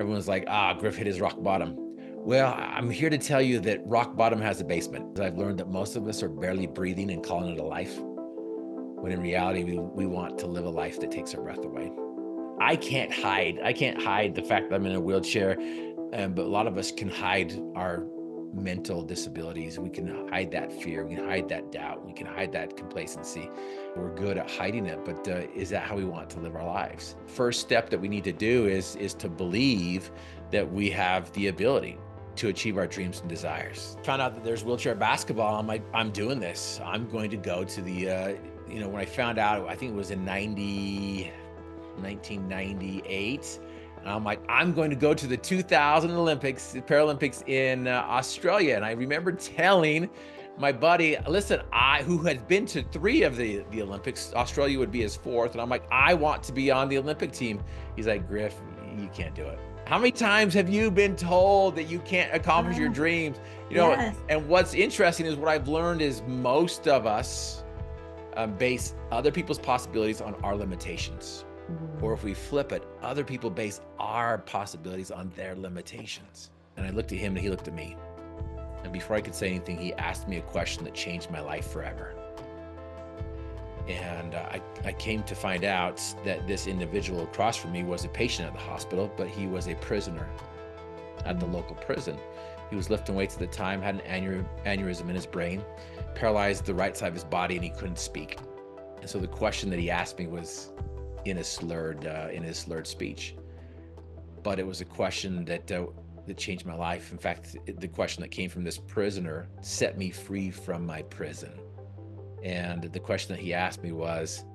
Everyone's like, Griff hit his rock bottom. Well, I'm here to tell you that rock bottom has a basement. I've learned that most of us are barely breathing and calling it a life, when in reality, we want to live a life that takes our breath away. I can't hide the fact that I'm in a wheelchair, but a lot of us can hide our mental disabilities. We can hide that fear. We can hide that doubt. We can hide that complacency. We're good at hiding it, but is that how we want to live our lives? First step that we need to do is to believe that we have the ability to achieve our dreams and desires. Found out that there's wheelchair basketball. I'm like, I'm doing this. I'm going to go to the, when I found out, I think it was in 1998. And I'm like, I'm going to go to the 2000 Paralympics in Australia. And I remember telling my buddy, listen, who had been to 3 of the Olympics, Australia would be his 4th. And I'm like, I want to be on the Olympic team. He's like, Griff, you can't do it. How many times have you been told that you can't accomplish your dreams? Yes. And what's interesting is what I've learned is most of us base other people's possibilities on our limitations. Or if we flip it, other people base our possibilities on their limitations. And I looked at him and he looked at me. And before I could say anything, he asked me a question that changed my life forever. And I came to find out that this individual across from me was a patient at the hospital, but he was a prisoner at the local prison. He was lifting weights at the time, had an aneurysm in his brain, paralyzed the right side of his body, and he couldn't speak. And so the question that he asked me was in his slurred speech, but it was a question that changed my life. In fact, the question that came from this prisoner set me free from my prison. And the question that he asked me was,